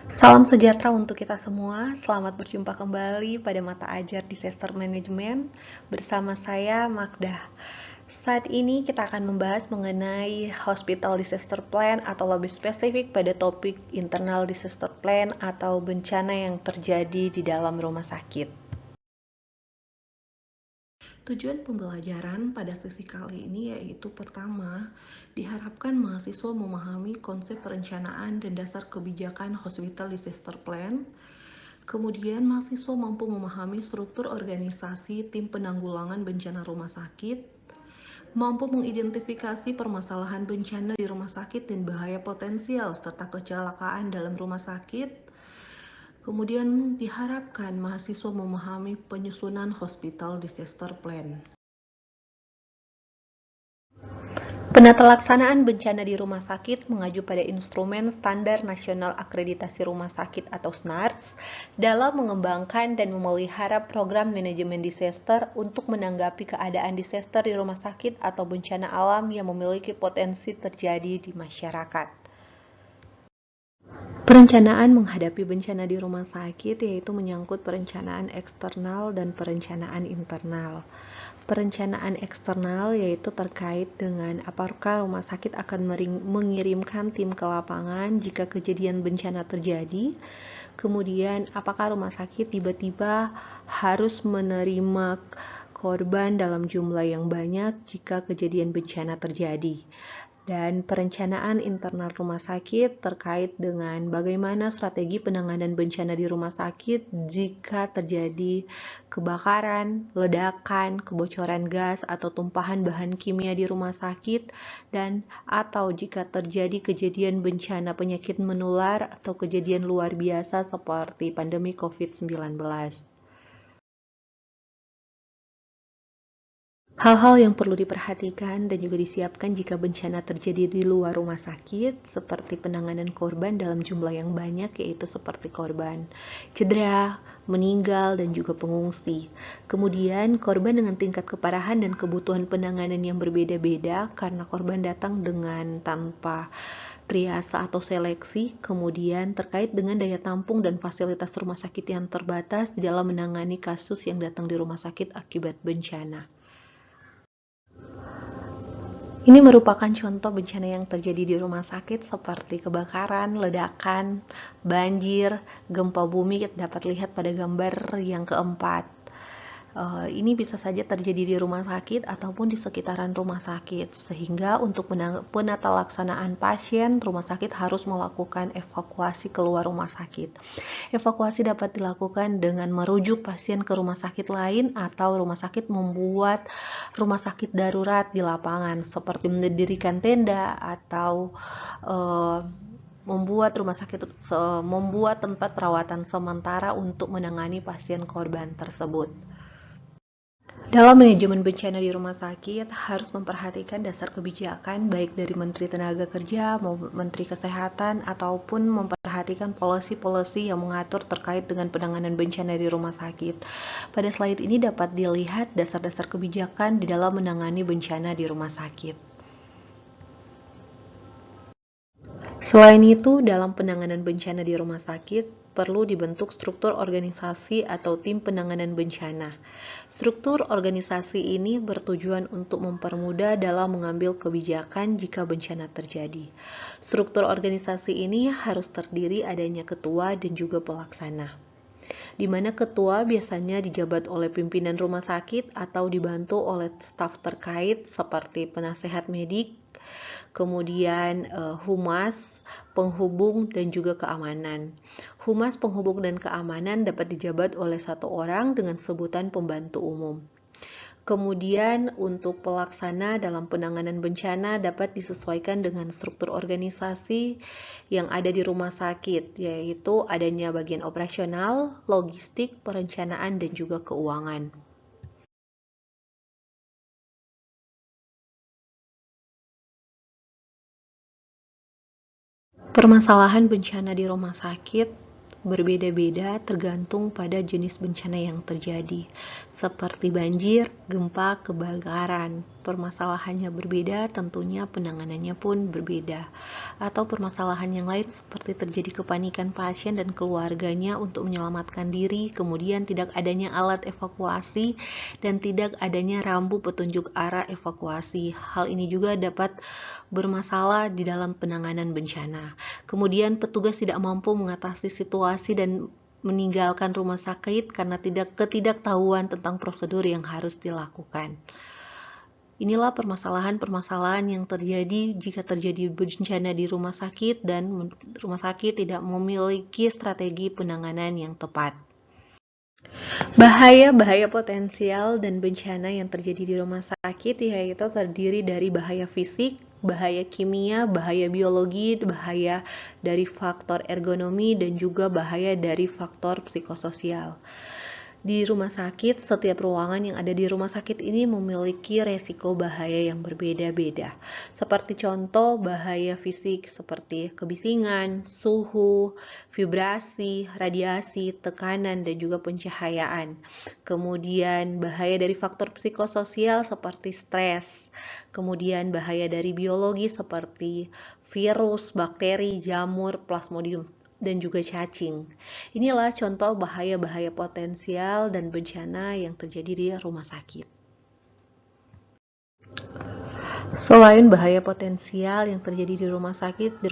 Salam sejahtera untuk kita semua. Selamat berjumpa kembali pada mata ajar Disaster Management bersama saya Magda. Saat ini kita akan membahas mengenai Hospital Disaster Plan atau lebih spesifik pada topik Internal Disaster Plan atau bencana yang terjadi di dalam rumah sakit. Tujuan pembelajaran pada sesi kali ini yaitu pertama, diharapkan mahasiswa memahami konsep perencanaan dan dasar kebijakan Hospital Disaster Plan. Kemudian, mahasiswa mampu memahami struktur organisasi tim penanggulangan bencana rumah sakit, mampu mengidentifikasi permasalahan bencana di rumah sakit dan bahaya potensial serta kecelakaan dalam rumah sakit. Kemudian diharapkan mahasiswa memahami penyusunan Hospital Disaster Plan. Penata laksanaan bencana di rumah sakit mengacu pada instrumen Standar Nasional Akreditasi Rumah Sakit atau SNARS dalam mengembangkan dan memelihara program manajemen disaster untuk menanggapi keadaan disaster di rumah sakit atau bencana alam yang memiliki potensi terjadi di masyarakat. Perencanaan menghadapi bencana di rumah sakit yaitu menyangkut perencanaan eksternal dan perencanaan internal. Perencanaan eksternal yaitu terkait dengan apakah rumah sakit akan mengirimkan tim ke lapangan jika kejadian bencana terjadi. Kemudian apakah rumah sakit tiba-tiba harus menerima korban dalam jumlah yang banyak jika kejadian bencana terjadi. Dan perencanaan internal rumah sakit terkait dengan bagaimana strategi penanganan bencana di rumah sakit jika terjadi kebakaran, ledakan, kebocoran gas atau tumpahan bahan kimia di rumah sakit, dan atau jika terjadi kejadian bencana penyakit menular atau kejadian luar biasa seperti pandemi COVID-19. Hal-hal yang perlu diperhatikan dan juga disiapkan jika bencana terjadi di luar rumah sakit, seperti penanganan korban dalam jumlah yang banyak, yaitu seperti korban cedera, meninggal, dan juga pengungsi. Kemudian, korban dengan tingkat keparahan dan kebutuhan penanganan yang berbeda-beda karena korban datang dengan tanpa triase atau seleksi, kemudian terkait dengan daya tampung dan fasilitas rumah sakit yang terbatas di dalam menangani kasus yang datang di rumah sakit akibat bencana. Ini merupakan contoh bencana yang terjadi di rumah sakit seperti kebakaran, ledakan, banjir, gempa bumi. Kita dapat lihat pada gambar yang keempat. Ini bisa saja terjadi di rumah sakit ataupun di sekitaran rumah sakit, sehingga untuk penata laksanaan pasien, rumah sakit harus melakukan evakuasi keluar rumah sakit. Evakuasi dapat dilakukan dengan merujuk pasien ke rumah sakit lain atau rumah sakit membuat rumah sakit darurat di lapangan, seperti mendirikan tenda atau membuat tempat perawatan sementara untuk menangani pasien korban tersebut. Dalam manajemen bencana di rumah sakit harus memperhatikan dasar kebijakan baik dari Menteri Tenaga Kerja maupun Menteri Kesehatan ataupun memperhatikan policy-policy yang mengatur terkait dengan penanganan bencana di rumah sakit. Pada slide ini dapat dilihat dasar-dasar kebijakan di dalam menangani bencana di rumah sakit. Selain itu, dalam penanganan bencana di rumah sakit, perlu dibentuk struktur organisasi atau tim penanganan bencana. Struktur organisasi ini bertujuan untuk mempermudah dalam mengambil kebijakan jika bencana terjadi. Struktur organisasi ini harus terdiri adanya ketua dan juga pelaksana, di mana ketua biasanya dijabat oleh pimpinan rumah sakit atau dibantu oleh staf terkait seperti penasehat medik, kemudian humas, penghubung, dan juga keamanan. Humas, penghubung, dan keamanan dapat dijabat oleh satu orang dengan sebutan pembantu umum. Kemudian untuk pelaksana dalam penanganan bencana dapat disesuaikan dengan struktur organisasi yang ada di rumah sakit, yaitu adanya bagian operasional, logistik, perencanaan, dan juga keuangan. Permasalahan bencana di rumah sakit berbeda-beda tergantung pada jenis bencana yang terjadi, seperti banjir, gempa, kebakaran, permasalahannya berbeda, tentunya penanganannya pun berbeda. Atau permasalahan yang lain seperti terjadi kepanikan pasien dan keluarganya untuk menyelamatkan diri, kemudian tidak adanya alat evakuasi, dan tidak adanya rambu petunjuk arah evakuasi. Hal ini juga dapat bermasalah di dalam penanganan bencana. Kemudian petugas tidak mampu mengatasi situasi dan meninggalkan rumah sakit karena ketidaktahuan tentang prosedur yang harus dilakukan. Inilah permasalahan-permasalahan yang terjadi jika terjadi bencana di rumah sakit dan rumah sakit tidak memiliki strategi penanganan yang tepat. Bahaya-bahaya potensial dan bencana yang terjadi di rumah sakit yaitu terdiri dari bahaya fisik, bahaya kimia, bahaya biologi, bahaya dari faktor ergonomi, dan juga bahaya dari faktor psikososial. Di rumah sakit, setiap ruangan yang ada di rumah sakit ini memiliki resiko bahaya yang berbeda-beda. Seperti contoh bahaya fisik seperti kebisingan, suhu, vibrasi, radiasi, tekanan, dan juga pencahayaan. Kemudian bahaya dari faktor psikososial seperti stres. Kemudian bahaya dari biologi seperti virus, bakteri, jamur, plasmodium, dan juga cacing. Inilah contoh bahaya-bahaya potensial dan bencana yang terjadi di rumah sakit. Selain bahaya potensial yang terjadi di rumah sakit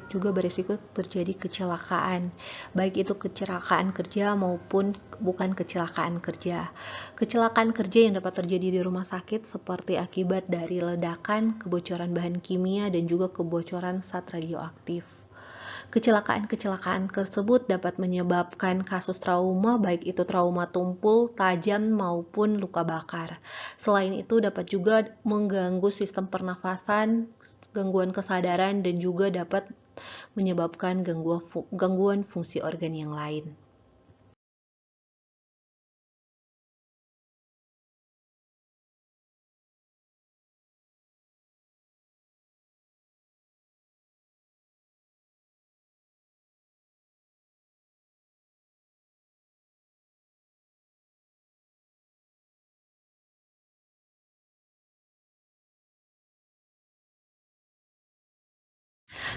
juga berisiko terjadi kecelakaan, baik itu kecelakaan kerja maupun bukan kecelakaan kerja. Kecelakaan kerja yang dapat terjadi di rumah sakit seperti akibat dari ledakan, kebocoran bahan kimia, dan juga kebocoran zat radioaktif. Kecelakaan-kecelakaan tersebut dapat menyebabkan kasus trauma, baik itu trauma tumpul, tajam, maupun luka bakar. Selain itu dapat juga mengganggu sistem pernafasan, gangguan kesadaran, dan juga dapat menyebabkan gangguan fungsi organ yang lain.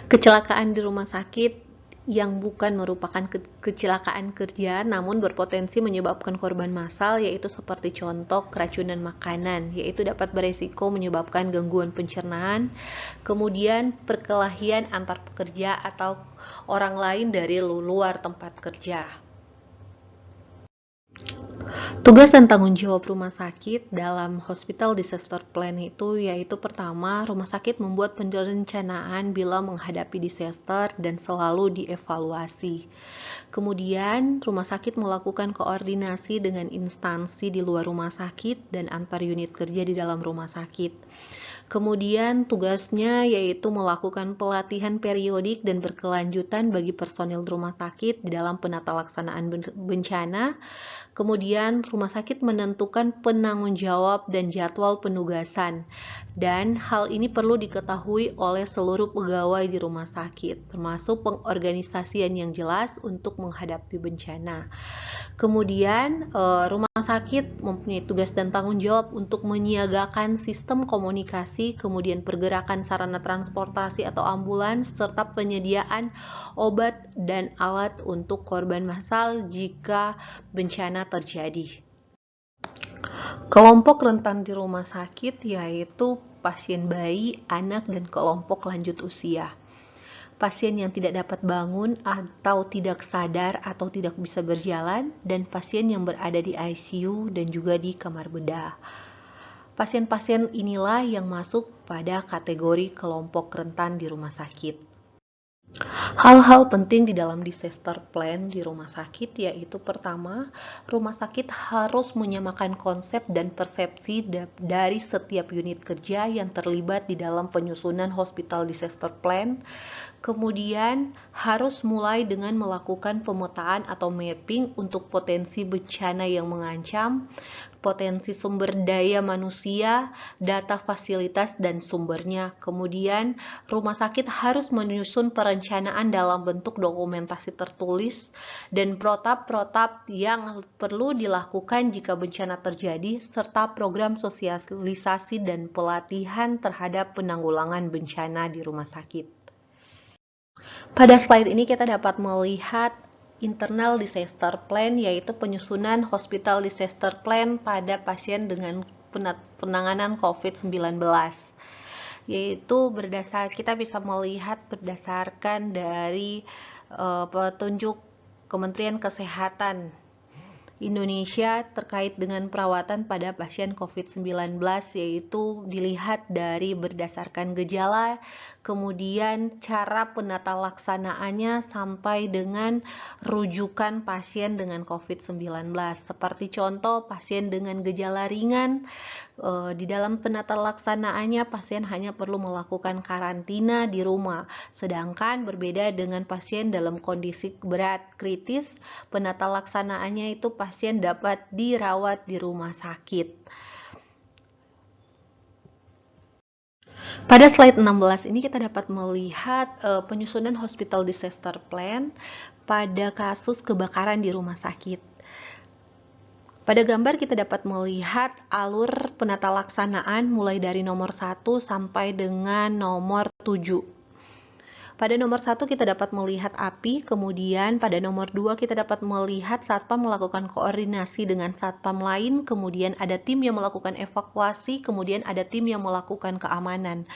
Kecelakaan di rumah sakit yang bukan merupakan kecelakaan kerja namun berpotensi menyebabkan korban massal yaitu seperti contoh keracunan makanan, yaitu dapat beresiko menyebabkan gangguan pencernaan, kemudian perkelahian antar pekerja atau orang lain dari luar tempat kerja. Tugas dan tanggung jawab rumah sakit dalam Hospital Disaster Plan itu yaitu pertama, rumah sakit membuat perencanaan bila menghadapi disaster dan selalu dievaluasi. Kemudian, rumah sakit melakukan koordinasi dengan instansi di luar rumah sakit dan antar unit kerja di dalam rumah sakit. Kemudian tugasnya yaitu melakukan pelatihan periodik dan berkelanjutan bagi personil rumah sakit di dalam penata laksanaan bencana. Kemudian rumah sakit menentukan penanggung jawab dan jadwal penugasan. Dan hal ini perlu diketahui oleh seluruh pegawai di rumah sakit, termasuk pengorganisasian yang jelas untuk menghadapi bencana. Kemudian rumah sakit mempunyai tugas dan tanggung jawab untuk menyiagakan sistem komunikasi, kemudian pergerakan sarana transportasi atau ambulans, serta penyediaan obat dan alat untuk korban massal jika bencana terjadi. Kelompok rentan di rumah sakit yaitu pasien bayi, anak, dan kelompok lanjut usia. Pasien yang tidak dapat bangun atau tidak sadar atau tidak bisa berjalan, dan pasien yang berada di ICU dan juga di kamar bedah. Pasien-pasien inilah yang masuk pada kategori kelompok rentan di rumah sakit. Hal-hal penting di dalam disaster plan di rumah sakit yaitu pertama, rumah sakit harus menyamakan konsep dan persepsi dari setiap unit kerja yang terlibat di dalam penyusunan hospital disaster plan. Kemudian harus mulai dengan melakukan pemetaan atau mapping untuk potensi bencana yang mengancam, potensi sumber daya manusia, data fasilitas dan sumbernya. Kemudian rumah sakit harus menyusun perencanaan dalam bentuk dokumentasi tertulis dan protap-protap yang perlu dilakukan jika bencana terjadi, serta program sosialisasi dan pelatihan terhadap penanggulangan bencana di rumah sakit. Pada slide ini kita dapat melihat internal disaster plan, yaitu penyusunan hospital disaster plan pada pasien dengan penanganan COVID-19. Yaitu kita bisa melihat berdasarkan dari petunjuk Kementerian Kesehatan Indonesia terkait dengan perawatan pada pasien COVID-19, yaitu dilihat dari berdasarkan gejala, kemudian cara penata laksanaannya sampai dengan rujukan pasien dengan COVID-19. Seperti contoh, pasien dengan gejala ringan, di dalam penata laksanaannya pasien hanya perlu melakukan karantina di rumah, sedangkan berbeda dengan pasien dalam kondisi berat kritis, penata laksanaannya itu pasien dapat dirawat di rumah sakit. Pada slide 16 ini kita dapat melihat penyusunan hospital disaster plan pada kasus kebakaran di rumah sakit. Pada gambar kita dapat melihat alur penata laksanaan mulai dari nomor 1 sampai dengan nomor 7. Pada nomor 1 kita dapat melihat api, kemudian pada nomor 2 kita dapat melihat satpam melakukan koordinasi dengan satpam lain, kemudian ada tim yang melakukan evakuasi, kemudian ada tim yang melakukan keamanan.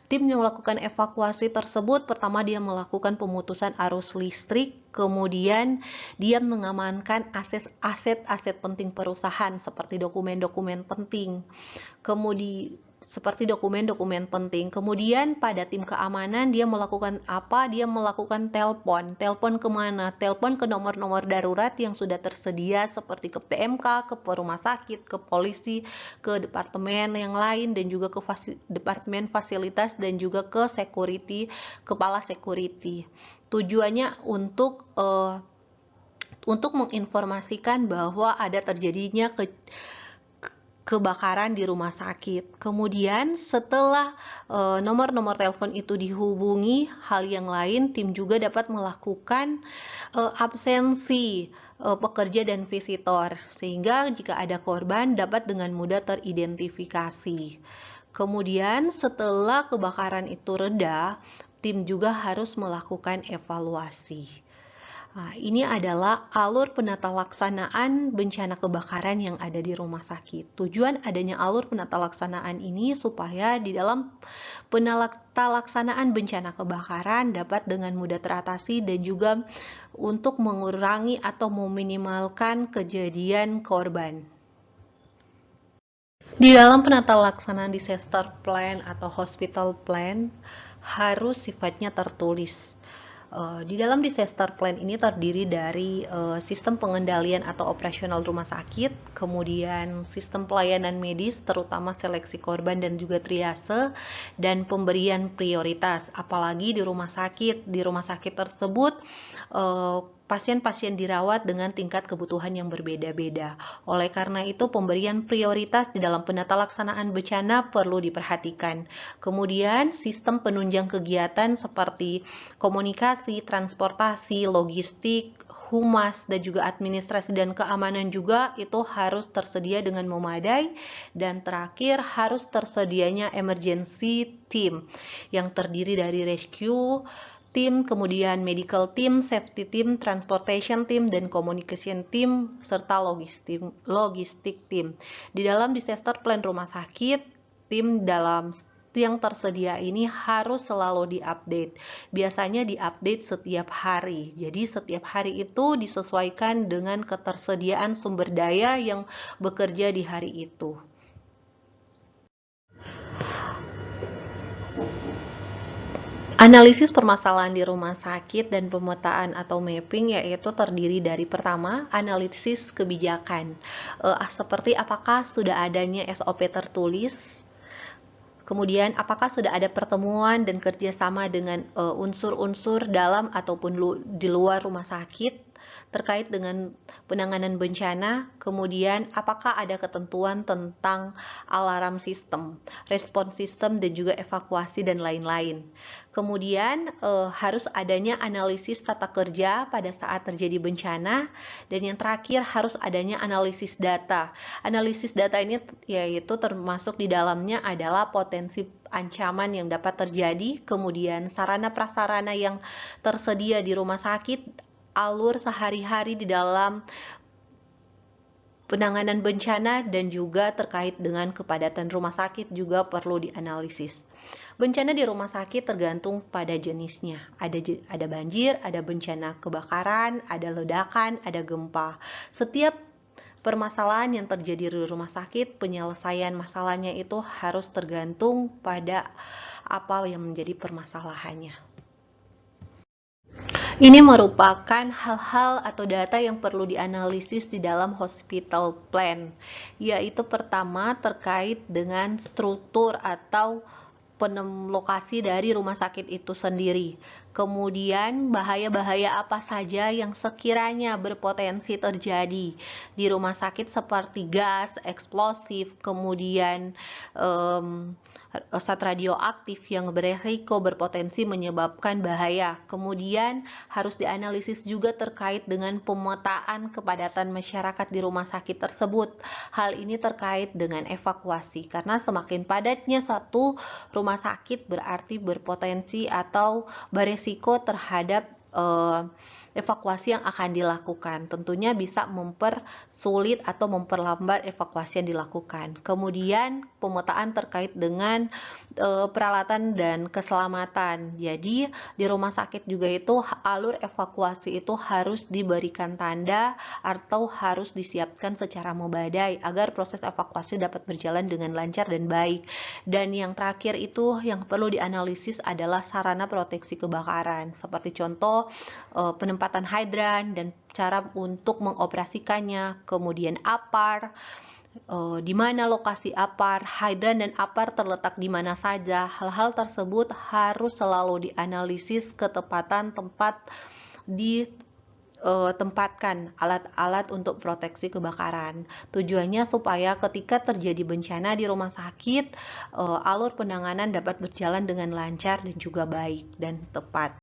Tim yang melakukan evakuasi tersebut, pertama dia melakukan pemutusan arus listrik, kemudian dia mengamankan aset-aset penting perusahaan seperti dokumen-dokumen penting. Kemudian pada tim keamanan dia melakukan apa? Dia melakukan telepon kemana? Telepon ke nomor-nomor darurat yang sudah tersedia seperti ke PMK, ke rumah sakit, ke polisi, ke departemen yang lain, dan juga ke departemen fasilitas, dan juga ke security, kepala security. Tujuannya untuk menginformasikan bahwa ada terjadinya kebakaran di rumah sakit. Kemudian setelah nomor-nomor telepon itu dihubungi, hal yang lain, tim juga dapat melakukan absensi pekerja dan visitor, sehingga jika ada korban dapat dengan mudah teridentifikasi. Kemudian setelah kebakaran itu reda, tim juga harus melakukan evaluasi. Nah, ini adalah alur penata laksanaan bencana kebakaran yang ada di rumah sakit. Tujuan adanya alur penata laksanaan ini supaya di dalam penata laksanaan bencana kebakaran dapat dengan mudah teratasi dan juga untuk mengurangi atau meminimalkan kejadian korban. Di dalam penata laksanaan disaster plan atau hospital plan harus sifatnya tertulis. Di dalam disaster plan ini terdiri dari sistem pengendalian atau operasional rumah sakit, kemudian sistem pelayanan medis terutama seleksi korban dan juga triase, dan pemberian prioritas. Apalagi di rumah sakit tersebut pasien-pasien dirawat dengan tingkat kebutuhan yang berbeda-beda. Oleh karena itu, pemberian prioritas di dalam penata laksanaan bencana perlu diperhatikan. Kemudian, sistem penunjang kegiatan seperti komunikasi, transportasi, logistik, humas, dan juga administrasi dan keamanan juga itu harus tersedia dengan memadai. Dan terakhir, harus tersedianya emergency team yang terdiri dari rescue team, kemudian medical team, safety team, transportation team, dan communication team, serta logistik team. Di dalam disaster plan rumah sakit, tim yang tersedia ini harus selalu diupdate. Biasanya diupdate setiap hari. Jadi setiap hari itu disesuaikan dengan ketersediaan sumber daya yang bekerja di hari itu. Analisis permasalahan di rumah sakit dan pemetaan atau mapping yaitu terdiri dari pertama, analisis kebijakan. Seperti apakah sudah adanya SOP tertulis, Kemudian, apakah sudah ada pertemuan dan kerjasama dengan unsur-unsur dalam ataupun di luar rumah sakit terkait dengan penanganan bencana? Kemudian, apakah ada ketentuan tentang alarm sistem, respon sistem, dan juga evakuasi dan lain-lain? Kemudian, harus adanya analisis tata kerja pada saat terjadi bencana, dan yang terakhir harus adanya analisis data. Analisis data ini yaitu termasuk di dalamnya adalah potensi ancaman yang dapat terjadi, kemudian sarana prasarana yang tersedia di rumah sakit, alur sehari-hari di dalam penanganan bencana, dan juga terkait dengan kepadatan rumah sakit juga perlu dianalisis. Bencana di rumah sakit tergantung pada jenisnya. Ada banjir, ada bencana kebakaran, ada ledakan, ada gempa. Setiap permasalahan yang terjadi di rumah sakit, penyelesaian masalahnya itu harus tergantung pada apa yang menjadi permasalahannya. Ini merupakan hal-hal atau data yang perlu dianalisis di dalam hospital plan, yaitu pertama terkait dengan struktur atau lokasi dari rumah sakit itu sendiri. Kemudian bahaya-bahaya apa saja yang sekiranya berpotensi terjadi di rumah sakit seperti gas, eksplosif, kemudian zat radioaktif yang beresiko berpotensi menyebabkan bahaya. Kemudian harus dianalisis juga terkait dengan pemetaan kepadatan masyarakat di rumah sakit tersebut. Hal ini terkait dengan evakuasi, karena semakin padatnya satu rumah sakit berarti berpotensi atau beresiko terhadap evakuasi yang akan dilakukan. Tentunya bisa mempersulit atau memperlambat evakuasi yang dilakukan. Kemudian pemetaan terkait dengan peralatan dan keselamatan. Jadi di rumah sakit juga itu alur evakuasi itu harus diberikan tanda atau harus disiapkan secara memadai agar proses evakuasi dapat berjalan dengan lancar dan baik. Dan yang terakhir itu yang perlu dianalisis adalah sarana proteksi kebakaran, seperti contoh penempatan hidran dan cara untuk mengoperasikannya, kemudian APAR, di mana lokasi APAR, hidran dan APAR terletak di mana saja. Hal-hal tersebut harus selalu dianalisis ketepatan tempat ditempatkan alat-alat untuk proteksi kebakaran. Tujuannya supaya ketika terjadi bencana di rumah sakit, alur penanganan dapat berjalan dengan lancar dan juga baik dan tepat.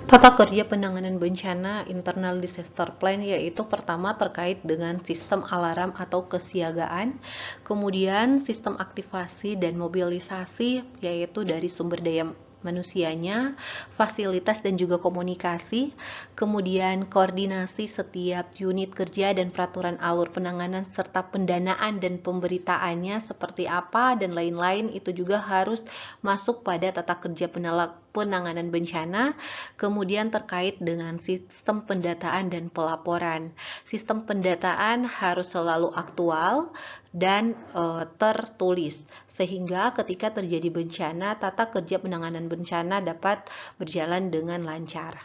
Tata kerja penanganan bencana internal disaster plan yaitu pertama terkait dengan sistem alarm atau kesiagaan, kemudian sistem aktivasi dan mobilisasi yaitu dari sumber daya manusianya, fasilitas dan juga komunikasi, kemudian koordinasi setiap unit kerja dan peraturan alur penanganan serta pendanaan dan pemberitaannya seperti apa dan lain-lain itu juga harus masuk pada tata kerja penanganan bencana. Kemudian terkait dengan sistem pendataan dan pelaporan. Sistem pendataan harus selalu aktual dan tertulis, sehingga ketika terjadi bencana, tata kerja penanganan bencana dapat berjalan dengan lancar.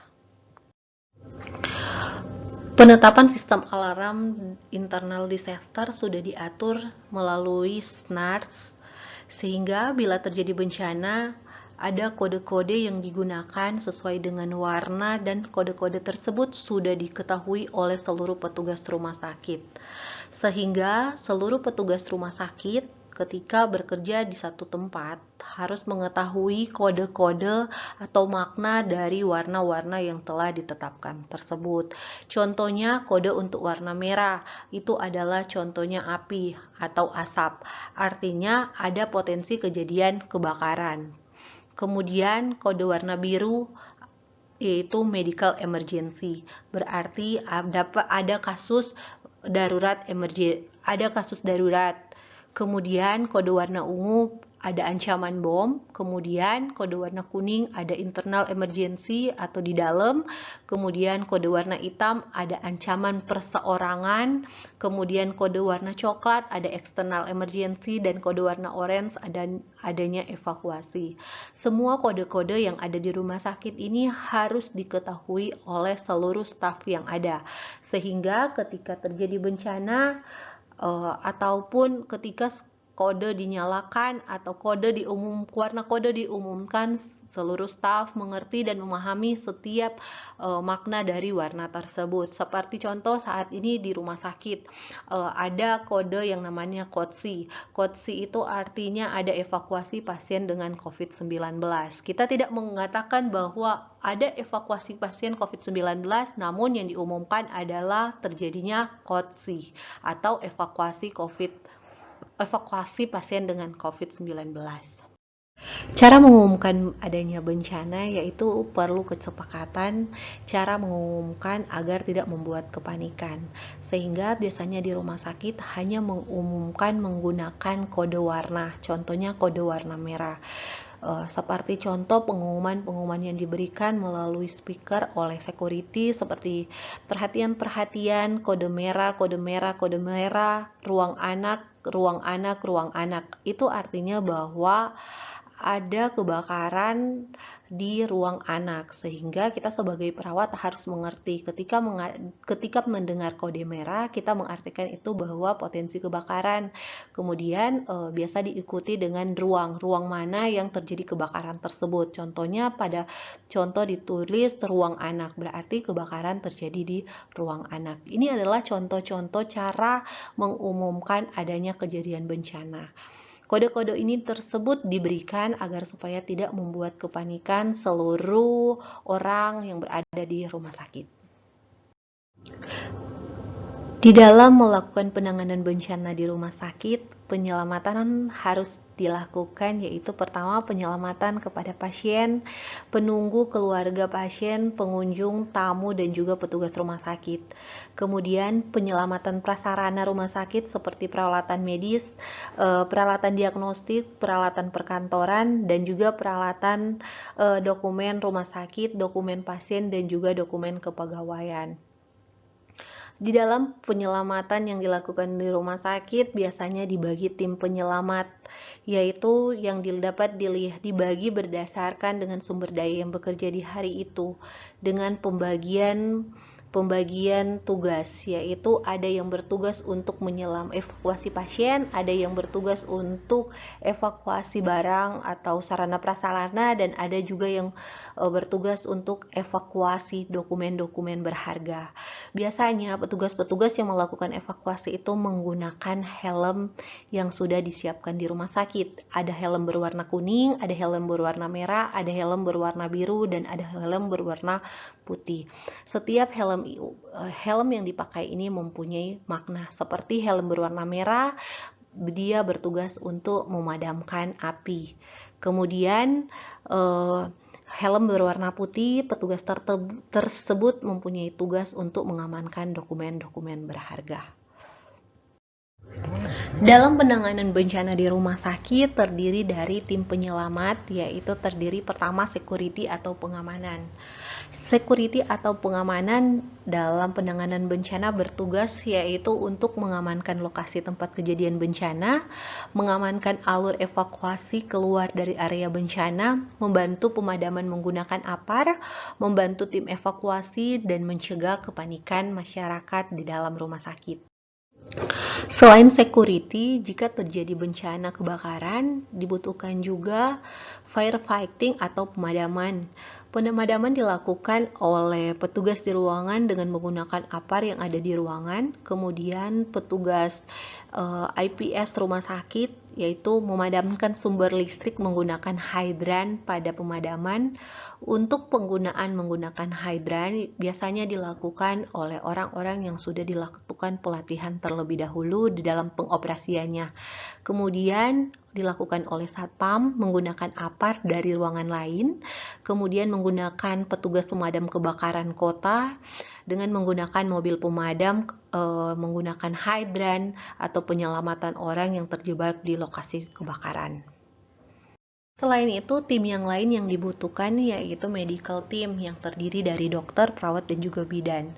Penetapan sistem alarm internal disaster sudah diatur melalui SNARS, sehingga bila terjadi bencana, ada kode-kode yang digunakan sesuai dengan warna dan kode-kode tersebut sudah diketahui oleh seluruh petugas rumah sakit. Sehingga seluruh petugas rumah sakit ketika bekerja di satu tempat harus mengetahui kode-kode atau makna dari warna-warna yang telah ditetapkan tersebut. Contohnya kode untuk warna merah itu adalah contohnya api atau asap. Artinya ada potensi kejadian kebakaran. Kemudian kode warna biru yaitu medical emergency. Berarti ada kasus darurat Kemudian kode warna ungu ada ancaman bom, kemudian kode warna kuning ada internal emergency atau di dalam, kemudian kode warna hitam ada ancaman perseorangan, kemudian kode warna coklat ada external emergency, dan kode warna orange adanya evakuasi. Semua kode-kode yang ada di rumah sakit ini harus diketahui oleh seluruh staf yang ada, sehingga ketika terjadi bencana ataupun ketika kode dinyalakan atau warna kode diumumkan, seluruh staf mengerti dan memahami setiap makna dari warna tersebut. Seperti contoh saat ini di rumah sakit ada kode yang namanya KOTSI. KOTSI itu artinya ada evakuasi pasien dengan COVID-19. Kita tidak mengatakan bahwa ada evakuasi pasien COVID-19, namun yang diumumkan adalah terjadinya KOTSI atau evakuasi pasien dengan COVID-19. Cara mengumumkan adanya bencana yaitu perlu kesepakatan cara mengumumkan agar tidak membuat kepanikan. Sehingga biasanya di rumah sakit hanya mengumumkan menggunakan kode warna, contohnya kode warna merah. Seperti contoh pengumuman yang diberikan melalui speaker oleh security seperti perhatian, kode merah, ruang anak. Itu artinya bahwa ada kebakaran di ruang anak, sehingga kita sebagai perawat harus mengerti ketika mendengar kode merah, kita mengartikan itu bahwa potensi kebakaran. Kemudian biasa diikuti dengan ruang mana yang terjadi kebakaran tersebut. Contohnya pada contoh ditulis ruang anak, berarti kebakaran terjadi di ruang anak. Ini adalah contoh-contoh cara mengumumkan adanya kejadian bencana. Kode-kode ini tersebut diberikan agar supaya tidak membuat kepanikan seluruh orang yang berada di rumah sakit. Di dalam melakukan penanganan bencana di rumah sakit, penyelamatan harus dilakukan, yaitu pertama penyelamatan kepada pasien, penunggu, keluarga pasien, pengunjung, tamu, dan juga petugas rumah sakit. Kemudian penyelamatan prasarana rumah sakit seperti peralatan medis, peralatan diagnostik, peralatan perkantoran, dan juga peralatan dokumen rumah sakit, dokumen pasien, dan juga dokumen kepegawaian. Di dalam penyelamatan yang dilakukan di rumah sakit biasanya dibagi tim penyelamat, yaitu yang dapat dibagi berdasarkan dengan sumber daya yang bekerja di hari itu dengan pembagian tugas, yaitu ada yang bertugas untuk evakuasi pasien, ada yang bertugas untuk evakuasi barang atau sarana prasarana, dan ada juga yang bertugas untuk evakuasi dokumen-dokumen berharga. Biasanya petugas-petugas yang melakukan evakuasi itu menggunakan helm yang sudah disiapkan di rumah sakit. Ada helm berwarna kuning, ada helm berwarna merah, ada helm berwarna biru, dan ada helm berwarna putih. Setiap helm yang dipakai ini mempunyai makna. Seperti helm berwarna merah, dia bertugas untuk memadamkan api. Kemudian helm berwarna putih, petugas tersebut mempunyai tugas untuk mengamankan dokumen-dokumen berharga. Dalam penanganan bencana di rumah sakit terdiri dari tim penyelamat, yaitu terdiri pertama security atau pengamanan. Security atau pengamanan dalam penanganan bencana bertugas yaitu untuk mengamankan lokasi tempat kejadian bencana, mengamankan alur evakuasi keluar dari area bencana, membantu pemadaman menggunakan APAR, membantu tim evakuasi, dan mencegah kepanikan masyarakat di dalam rumah sakit. Selain security, jika terjadi bencana kebakaran, dibutuhkan juga firefighting atau pemadaman. Pemadaman dilakukan oleh petugas di ruangan dengan menggunakan APAR yang ada di ruangan, kemudian petugas IPS rumah sakit, yaitu memadamkan sumber listrik menggunakan hidran pada pemadaman. Untuk menggunakan hidran biasanya dilakukan oleh orang-orang yang sudah dilakukan pelatihan terlebih dahulu di dalam pengoperasiannya. Kemudian dilakukan oleh satpam menggunakan APAR dari ruangan lain, kemudian menggunakan petugas pemadam kebakaran kota dengan menggunakan mobil pemadam, menggunakan hidran atau penyelamatan orang yang terjebak di lokasi kebakaran. Selain itu, tim yang lain yang dibutuhkan yaitu medical team yang terdiri dari dokter, perawat, dan juga bidan.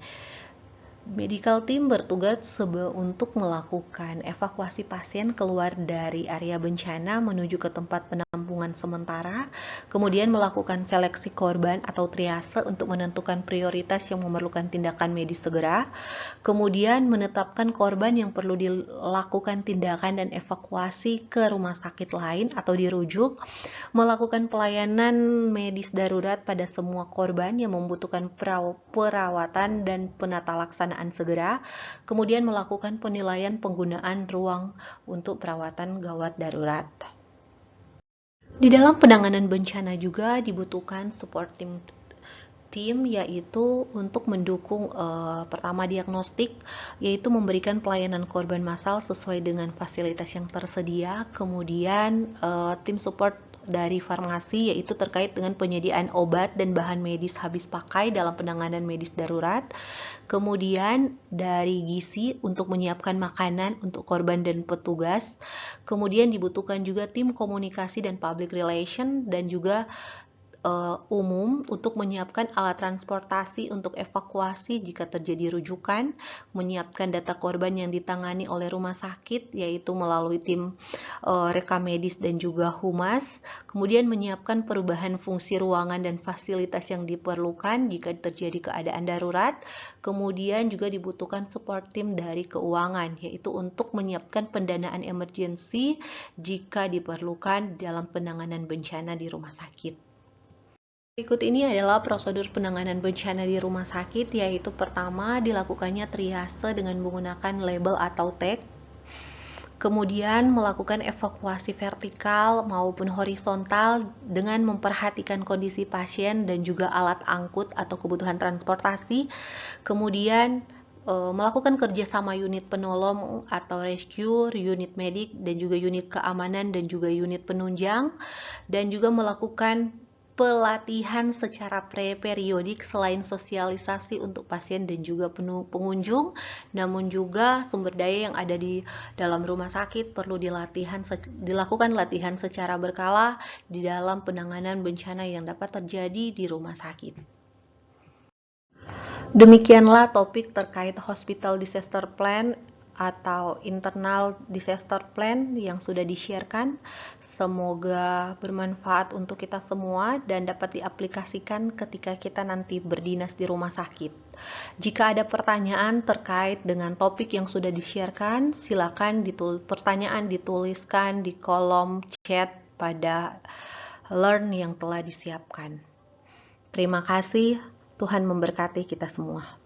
Medical team bertugas untuk melakukan evakuasi pasien keluar dari area bencana menuju ke tempat penampungan sementara, kemudian melakukan seleksi korban atau triase untuk menentukan prioritas yang memerlukan tindakan medis segera, kemudian menetapkan korban yang perlu dilakukan tindakan dan evakuasi ke rumah sakit lain atau dirujuk, melakukan pelayanan medis darurat pada semua korban yang membutuhkan perawatan dan penata laksanaan segera, kemudian melakukan penilaian penggunaan ruang untuk perawatan gawat darurat. Di dalam penanganan bencana juga dibutuhkan support tim yaitu untuk mendukung pertama diagnostik, yaitu memberikan pelayanan korban massal sesuai dengan fasilitas yang tersedia, kemudian tim support dari farmasi yaitu terkait dengan penyediaan obat dan bahan medis habis pakai dalam penanganan medis darurat, kemudian dari gizi untuk menyiapkan makanan untuk korban dan petugas, kemudian dibutuhkan juga tim komunikasi dan public relation dan juga umum untuk menyiapkan alat transportasi untuk evakuasi jika terjadi rujukan, menyiapkan data korban yang ditangani oleh rumah sakit yaitu melalui tim rekam medis dan juga humas, kemudian menyiapkan perubahan fungsi ruangan dan fasilitas yang diperlukan jika terjadi keadaan darurat, kemudian juga dibutuhkan support tim dari keuangan yaitu untuk menyiapkan pendanaan emergensi jika diperlukan dalam penanganan bencana di rumah sakit. Berikut ini adalah prosedur penanganan bencana di rumah sakit, yaitu pertama dilakukannya triase dengan menggunakan label atau tag, kemudian melakukan evakuasi vertikal maupun horizontal dengan memperhatikan kondisi pasien dan juga alat angkut atau kebutuhan transportasi, kemudian melakukan kerjasama unit penolong atau rescue, unit medik, dan juga unit keamanan dan juga unit penunjang, dan juga melakukan pelatihan secara periodik selain sosialisasi untuk pasien dan juga pengunjung, namun juga sumber daya yang ada di dalam rumah sakit perlu dilakukan latihan secara berkala di dalam penanganan bencana yang dapat terjadi di rumah sakit. Demikianlah topik terkait Hospital Disaster Plan atau Internal Disaster Plan yang sudah di-sharekan. Semoga bermanfaat untuk kita semua dan dapat diaplikasikan ketika kita nanti berdinas di rumah sakit. Jika ada pertanyaan terkait dengan topik yang sudah di-sharekan, silakan pertanyaan dituliskan di kolom chat pada Learn yang telah disiapkan. Terima kasih, Tuhan memberkati kita semua.